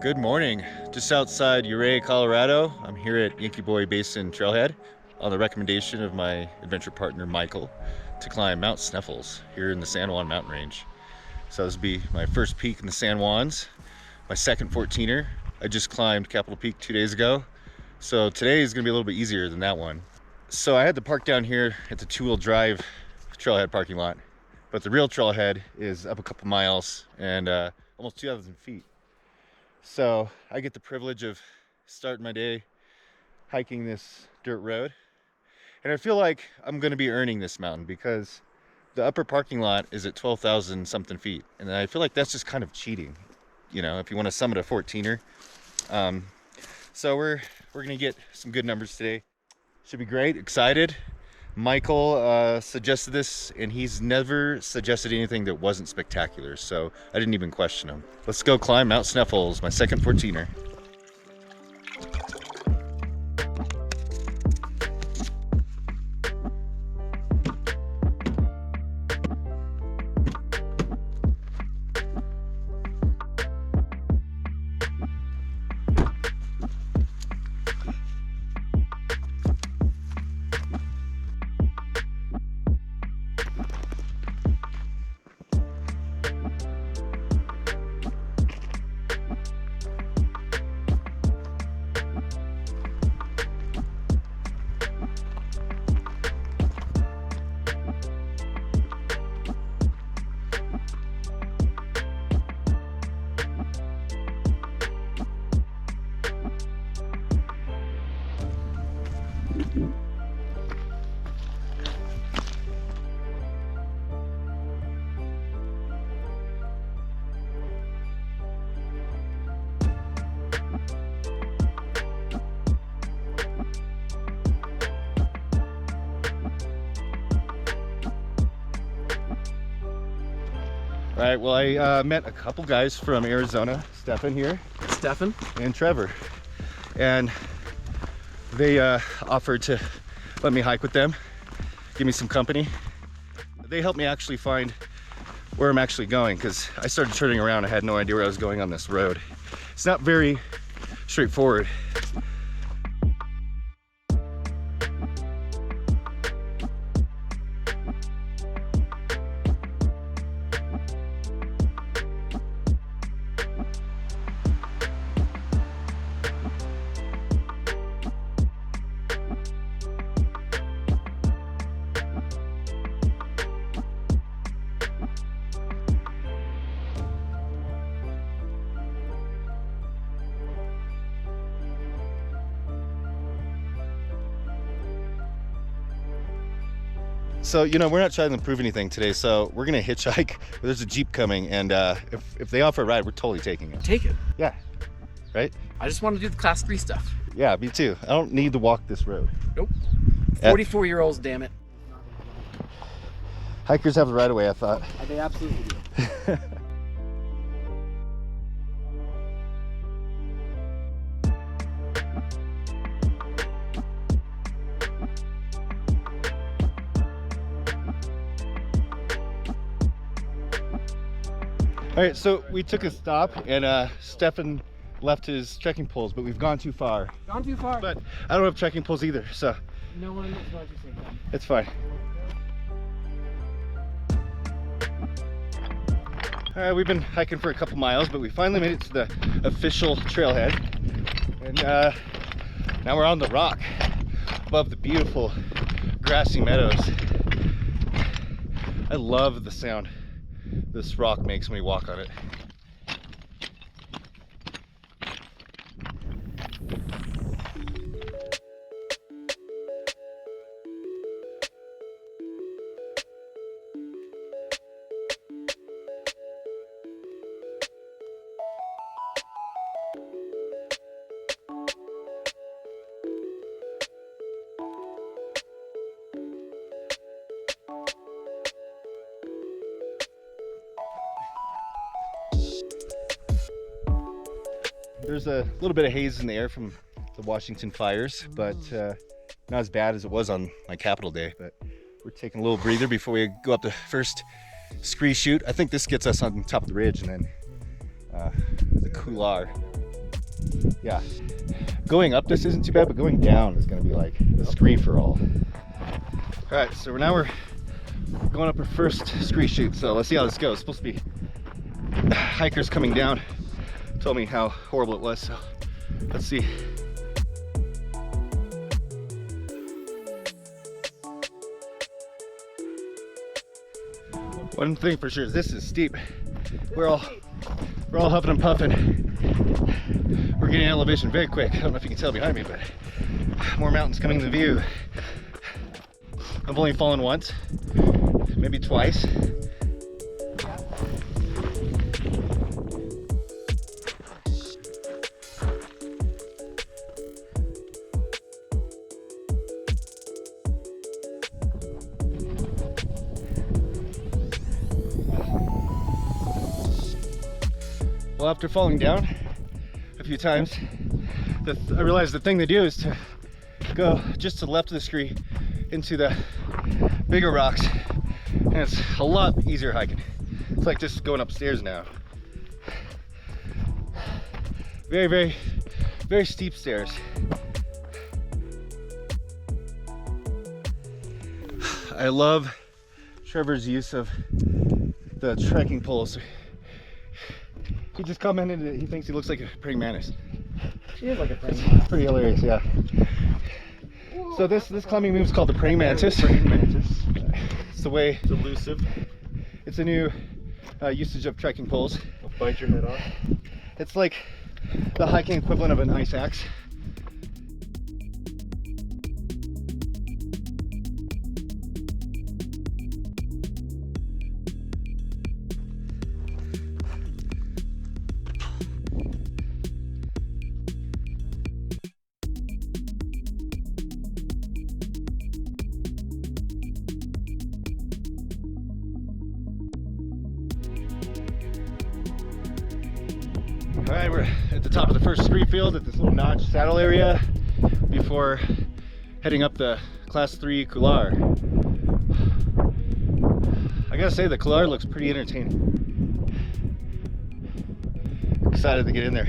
Good morning. Just outside Ouray, Colorado. I'm here at Yankee Basin Trailhead on the recommendation of my adventure partner Michael to climb Mount Sneffels here in the San Juan mountain range. So this will be my first peak in the San Juans, my second 14er. I just climbed Capitol Peak 2 days ago, so today is going to be a little bit easier than that one. So I had to park down here at the two-wheel drive trailhead parking lot, but the real trailhead is up a couple miles and almost 2,000 feet. So I get the privilege of starting my day hiking this dirt road, and I feel like I'm going to be earning this mountain because the upper parking lot is at 12,000 something feet, and I feel like that's just kind of cheating, you know, if you want to summit a 14er. So we're gonna get some good numbers today. Should be great. Excited. Michael suggested this, and he's never suggested anything that wasn't spectacular, so I didn't even question him. Let's go climb Mount Sneffels, my second 14er. All right, well, I met a couple guys from Arizona, Stefan here. Stefan? And Trevor. And they offered to let me hike with them, give me some company. They helped me actually find where I'm actually going, because I started turning around. I had no idea where I was going on this road. It's not very straightforward. So, you know, we're not trying to prove anything today, so we're gonna hitchhike. There's a Jeep coming, and if they offer a ride, we're totally taking it. Take it. Yeah, right? I just want to do the class 3 stuff. Yeah, me too. I don't need to walk this road. Nope. 44-year-olds, damn it. Hikers have the right of way, I thought. They absolutely do. All right, so we took a stop, and Stefan left his trekking poles, but we've gone too far. Gone too far. But I don't have trekking poles either, so No one is going to take them. it's fine. All right, we've been hiking for a couple miles, but we finally made it to the official trailhead. And now we're on the rock above the beautiful grassy meadows. I love the sound this rock makes when we walk on it. There's a little bit of haze in the air from the Washington fires, but not as bad as it was on my Capitol day. But we're taking a little breather before we go up the first scree chute. I think this gets us on top of the ridge, and then the couloir Yeah. Going up this isn't too bad, but going down is gonna be like a scree for all. All right, so now we're going up our first scree chute, so let's see how this goes. It's supposed to be hikers coming down told me how horrible it was, so let's see. One thing for sure is this is steep. We're all huffing and puffing. We're getting elevation very quick. I don't know if you can tell behind me, but more mountains coming into view. I've only fallen once, maybe twice. Well, after falling down a few times, I realized the thing to do is to go just to the left of the scree into the bigger rocks, and it's a lot easier hiking. It's like just going upstairs now. Very, very, very steep stairs. I love Trevor's use of the trekking poles. He just commented that he thinks he looks like a praying mantis. She is like a It's friend. pretty hilarious, yeah. So this climbing move is called the praying mantis. It's the way It's elusive. it's a new usage of trekking poles. I'll bite your head off. It's like the hiking equivalent of an ice axe. All right, we're at the top of the first scree field at this little notch saddle area before heading up the class 3 couloir. I gotta say the couloir looks pretty entertaining. Excited to get in there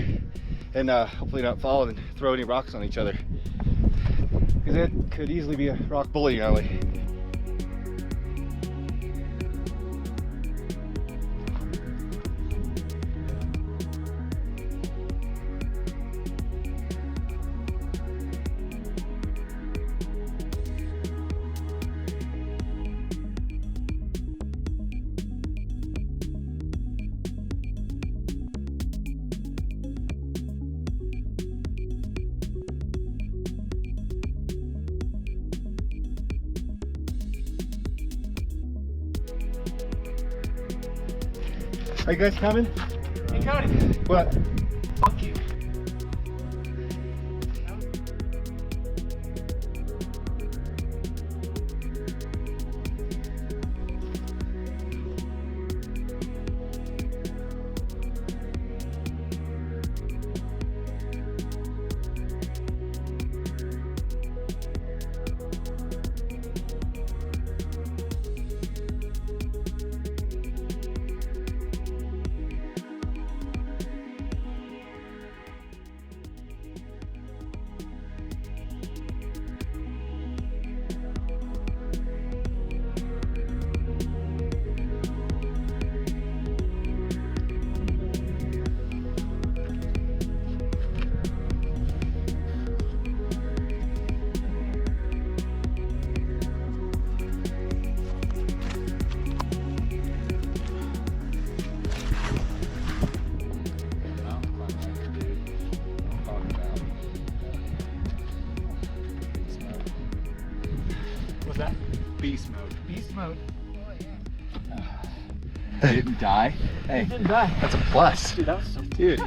and hopefully not fall and throw any rocks on each other, because it could easily be a rock bowling alley. Are you guys coming? Hey, Cody. What? Fuck you. What's that? Beast mode. Beast mode. I didn't die. Hey, Didn't die. that's a plus. Dude, that was so Dude.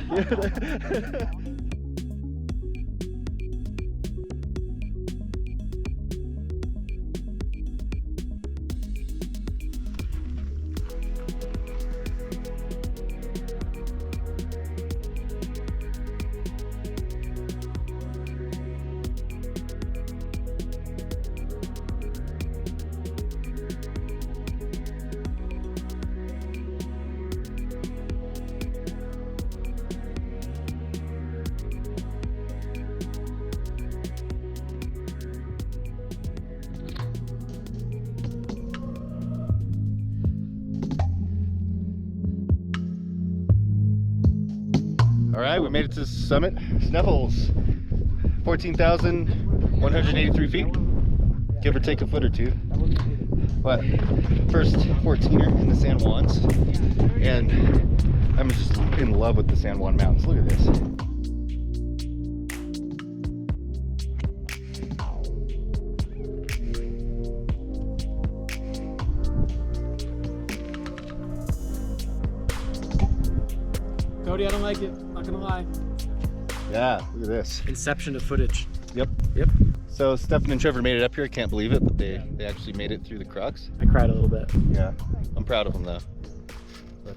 All right, we made it to the summit, Sneffels, 14,183 feet, give or take a foot or two. But first 14er in the San Juans, and I'm just in love with the San Juan Mountains. Look at this. Cody, I don't like it. Not gonna lie. Yeah, look at this. Inception of footage. Yep. Yep. So Stefan and Trevor made it up here. I can't believe it, but they actually made it through the crux. I cried a little bit. Yeah, I'm proud of them though. But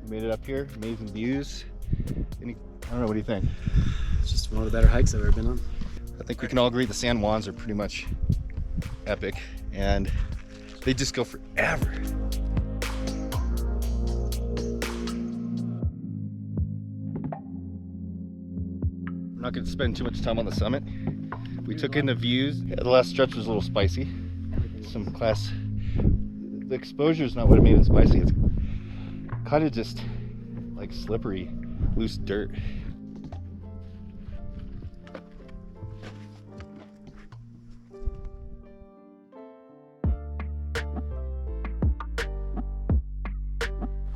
we made it up here. Amazing views. I don't know, what do you think? It's just one of the better hikes I've ever been on. I think we can all agree the San Juans are pretty much epic, and they just go forever. I'm not going to spend too much time on the summit. We took in the views. Yeah, the last stretch was a little spicy. Some class. The exposure is not what made it spicy. It's kind of just like slippery, loose dirt.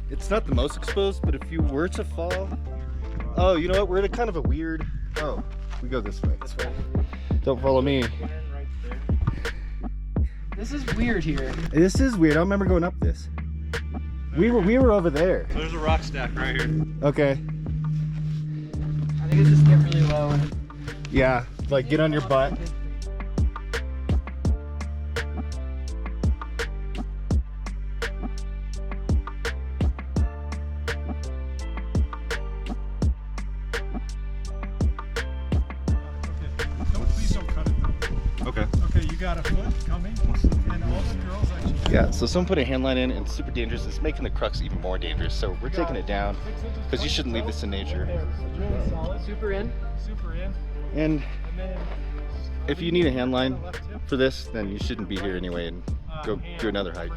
It's not the most exposed, but if you were to fall, oh, you know what? We're in a kind of a weird. Oh, we go this way. This way. Don't follow me. This is weird here. This is weird. I don't remember going up this. We were over there. There's a rock stack right here. Okay. I think it's just get really low and Yeah, like get on your butt. Please don't cut it though. Okay. Okay, you got a foot coming, and all the girls actually. Yeah, so someone put a hand line in and it's super dangerous. It's making the crux even more dangerous. So we're taking it down because you shouldn't leave this in nature. super in. Super in. And And then if you need a hand line for this, then you shouldn't be here anyway and go do another hike.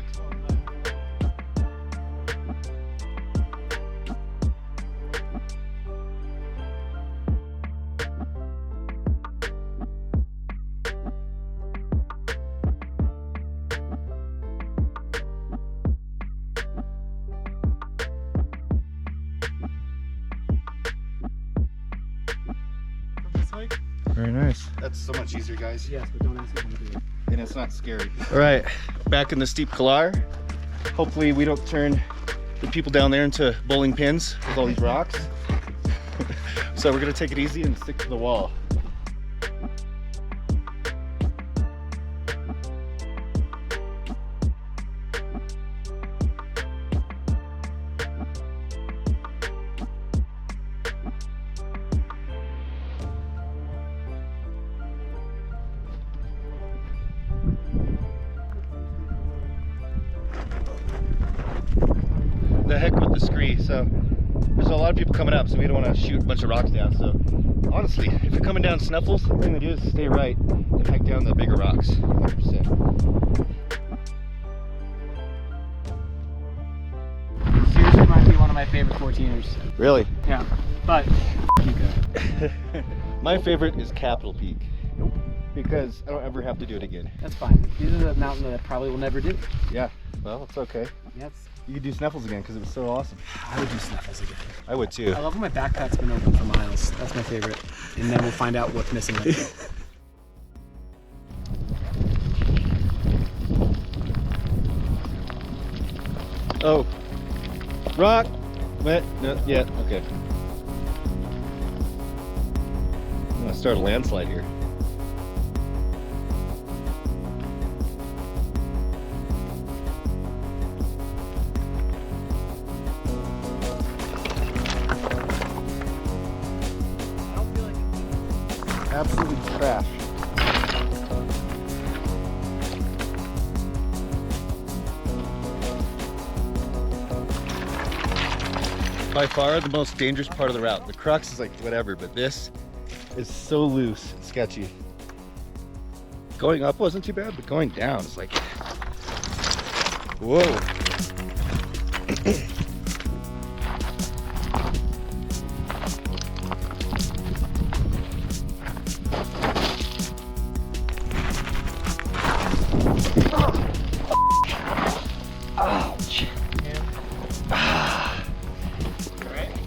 this hike. Very nice. That's so much easier, guys. Yes, but don't ask me to do it. And it's not scary. All right, back in the steep Calar. Hopefully we don't turn the people down there into bowling pins with all these rocks. So we're gonna take it easy and stick to the wall. The heck with the scree. So there's a lot of people coming up, so we don't want to shoot a bunch of rocks down. So honestly, if you're coming down Sneffels, the thing to do is stay right and hike down the bigger rocks. 100%. Seriously might be one of my favorite 14ers. Really? Yeah, but you go. My favorite is Capitol Peak. Because I don't ever have to do it again. That's fine. These are the mountain that I probably will never do. Yeah, well, it's okay. Yes. You could do Sneffels again because it was so awesome. I would do Sneffels again. I would too. I love when my backpack's been open for miles. That's my favorite. And then we'll find out what's missing. Oh, rock, wet, no, yeah, okay. I'm gonna start a landslide here. Absolutely trash. By far the most dangerous part of the route. The crux is like whatever, but this is so loose and sketchy. Going up wasn't too bad, but going down is like, whoa.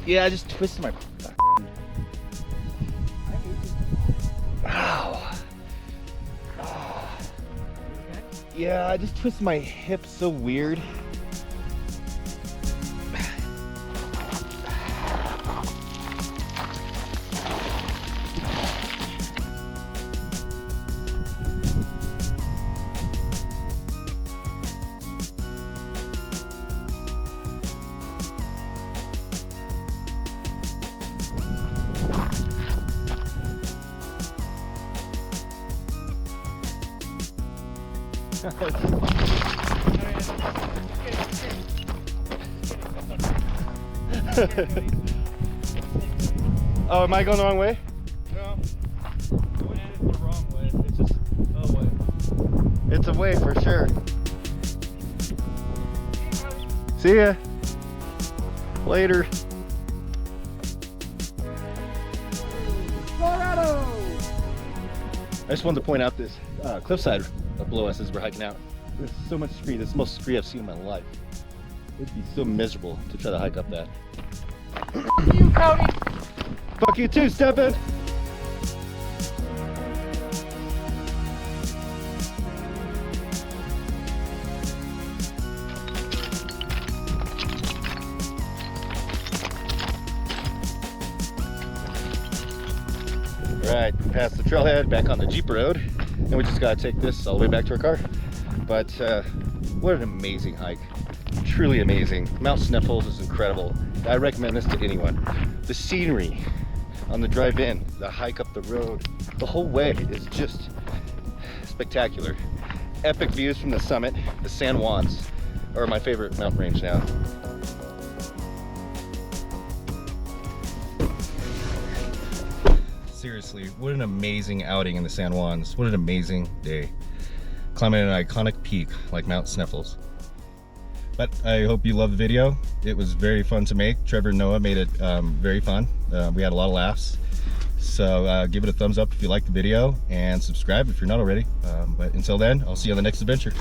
Yeah, I just twisted my. Ow. Oh. Yeah, I just twisted my hip so weird. Oh, am I going the wrong way? No. Going in the wrong way. It's just a way. It's a way for sure. See ya. Later. Colorado! I just wanted to point out this cliffside below us as we're hiking out. There's so much scree. This is the most scree I've seen in my life. It'd be so miserable to try to hike up that. You, Cody! Fuck you too, Stefan! Alright, past the trailhead, back on the Jeep road, and we just gotta take this all the way back to our car. But what an amazing hike. Truly amazing. Mount Sneffels is incredible. I recommend this to anyone. The scenery on the drive in, the hike up the road, the whole way is just spectacular. Epic views from the summit. The San Juans are my favorite mountain range now. Seriously, what an amazing outing in the San Juans. What an amazing day. Climbing an iconic peak like Mount Sneffels. But I hope you loved the video. It was very fun to make. Trevor and Noah made it very fun. We had a lot of laughs. So give it a thumbs up if you liked the video and subscribe if you're not already. But until then, I'll see you on the next adventure.